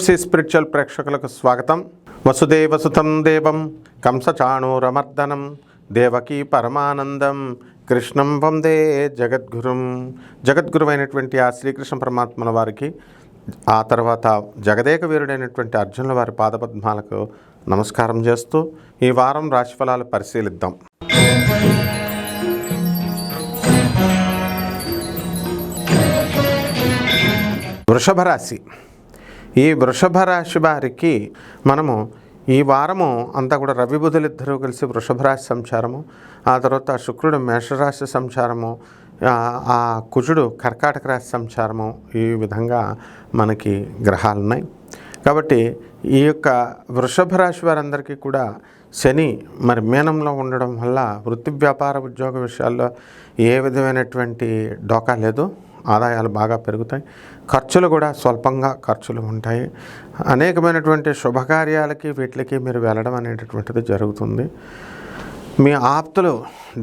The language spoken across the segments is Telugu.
పిఎస్సి స్పిరిచువల్ ప్రేక్షకులకు స్వాగతం. వసుదేవసుతం దేవం కంసచాణూరమర్దనం దేవకీ పరమానందం కృష్ణం వందే జగద్గురుం. జగద్గురువైనటువంటి ఆ శ్రీకృష్ణ పరమాత్మల వారికి, ఆ తర్వాత జగదేక వీరుడైనటువంటి అర్జునుల వారి పాదపద్మాలకు నమస్కారం చేస్తూ ఈ వారం రాశిఫలాలు పరిశీలిద్దాం. వృషభ రాశి. ఈ వృషభ రాశి వారికి మనము ఈ వారము అంతా కూడా రవి బుధులిద్దరూ కలిసి వృషభ రాశి సంచారము, ఆ తర్వాత శుక్రుడు మేషరాశి సంచారము, ఆ కుజుడు కర్కాటక రాశి సంచారము, ఈ విధంగా మనకి గ్రహాలు ఉన్నాయి. కాబట్టి ఈ యొక్క వృషభ రాశి వారందరికీ కూడా శని మరి మీనంలో ఉండడం వల్ల వృత్తి వ్యాపార ఉద్యోగ విషయాల్లో ఏ విధమైనటువంటి డోకా లేదు. ఆదాయాలు బాగా పెరుగుతాయి, ఖర్చులు కూడా స్వల్పంగా ఖర్చులు ఉంటాయి. అనేకమైనటువంటి శుభకార్యాలకి వీటికి మీరు వెళ్ళడం అనేటటువంటిది జరుగుతుంది. మీ ఆప్తులు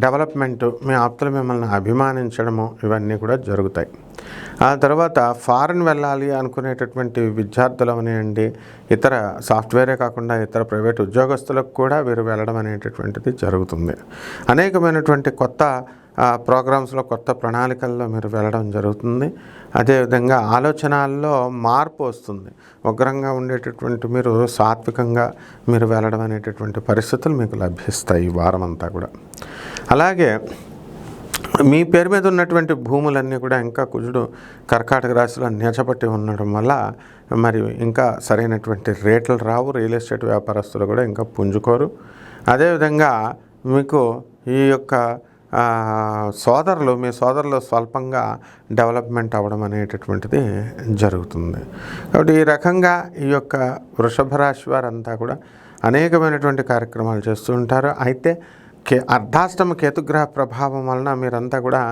డెవలప్మెంటు, మీ ఆప్తులు మిమ్మల్ని అభిమానించడము, ఇవన్నీ కూడా జరుగుతాయి. ఆ తర్వాత ఫారిన్ వెళ్ళాలి అనుకునేటటువంటి విద్యార్థులు అవనివ్వండి, ఇతర సాఫ్ట్వేరే కాకుండా ఇతర ప్రైవేట్ ఉద్యోగస్తులకు కూడా వీరు వెళ్ళడం అనేటటువంటిది జరుగుతుంది. అనేకమైనటువంటి కొత్త ప్రోగ్రామ్స్లో, కొత్త ప్రణాళికల్లో మీరు వెళ్ళడం జరుగుతుంది. అదేవిధంగా ఆలోచనల్లో మార్పు వస్తుంది. ఉగ్రంగా ఉండేటటువంటి మీరు సాత్వికంగా మీరు వెళ్ళడం అనేటటువంటి పరిస్థితులు మీకు లభిస్తాయి ఈ వారం అంతా కూడా. అలాగే మీ పేరు మీద ఉన్నటువంటి భూములన్నీ కూడా ఇంకా కుజుడు కర్కాటక రాశిలో నీచపట్టి ఉండడం వల్ల మరి ఇంకా సరైనటువంటి రేట్లు రావు. రియల్ ఎస్టేట్ వ్యాపారస్తులు కూడా ఇంకా పుంజుకోరు. అదేవిధంగా మీకు ఈ యొక్క మీ సోదరులు స్వల్పంగా డెవలప్మెంట్ అవ్వడం అనేటటువంటిది జరుగుతుంది. కాబట్టి ఈ రకంగా ఈ యొక్క వృషభ రాశి వారంతా కూడా అనేకమైనటువంటి కార్యక్రమాలు చేస్తూ ఉంటారు. అయితే అర్ధాష్టమ కేతుగ్రహ ప్రభావం వలన మీరంతా కూడా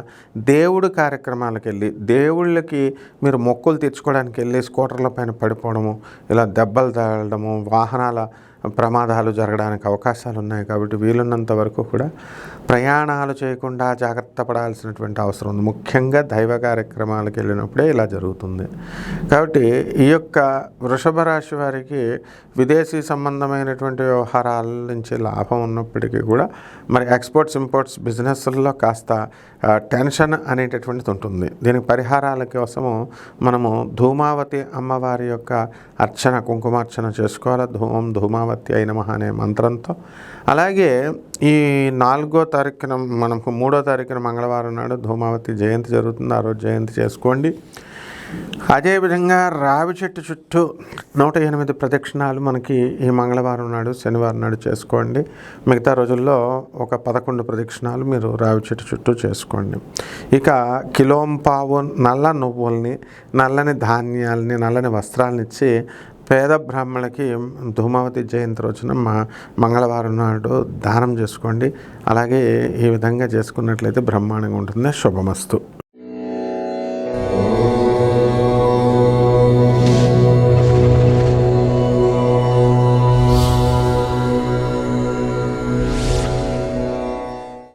దేవుడి కార్యక్రమాలకు వెళ్ళి, దేవుళ్ళకి మీరు మొక్కులు తీర్చుకోవడానికి వెళ్ళి స్కూటర్ల పైన పడిపోవడము, ఇలా దెబ్బలు తగలడము, వాహనాల ప్రమాదాలు జరగడానికి అవకాశాలు ఉన్నాయి. కాబట్టి వీలున్నంత వరకు కూడా ప్రయాణాలు చేయకుండా జాగ్రత్త పడాల్సినటువంటి అవసరం ఉంది. ముఖ్యంగా దైవ కార్యక్రమాలకు వెళ్ళినప్పుడే ఇలా జరుగుతుంది. కాబట్టి ఈ యొక్క వృషభ రాశి వారికి విదేశీ సంబంధమైనటువంటి వ్యవహారాల నుంచి లాభం ఉన్నప్పటికీ కూడా మరి ఎక్స్పోర్ట్స్ ఇంపోర్ట్స్ బిజినెస్లలో కాస్త టెన్షన్ అనేటటువంటిది ఉంటుంది. దీనికి పరిహారాల కోసము మనము ధూమావతి అమ్మవారి యొక్క అర్చన, కుంకుమార్చన చేసుకోవాలి. ధూమావతి అయిన నమః అనే మంత్రంతో. అలాగే ఈ 4వ తారీఖున, మనకు 3వ తారీఖున మంగళవారం నాడు ధూమావతి జయంతి జరుగుతుంది. ఆ రోజు జయంతి చేసుకోండి. అదేవిధంగా రావి చెట్టు చుట్టూ 108 ప్రదక్షిణాలు మనకి ఈ మంగళవారం నాడు, శనివారం నాడు చేసుకోండి. మిగతా రోజుల్లో ఒక 11 ప్రదక్షిణాలు మీరు రావి చెట్టు చుట్టూ చేసుకోండి. ఇక కిలోంపావు నల్ల నువ్వుల్ని, నల్లని ధాన్యాలని, నల్లని వస్త్రాలను ఇచ్చి పేద బ్రాహ్మణులకి ధూమావతి జయంతి రోజున మంగళవారం నాడు దానం చేసుకోండి. అలాగే ఈ విధంగా చేసుకున్నట్లయితే బ్రహ్మాండంగా ఉంటుంది. శుభమస్తు.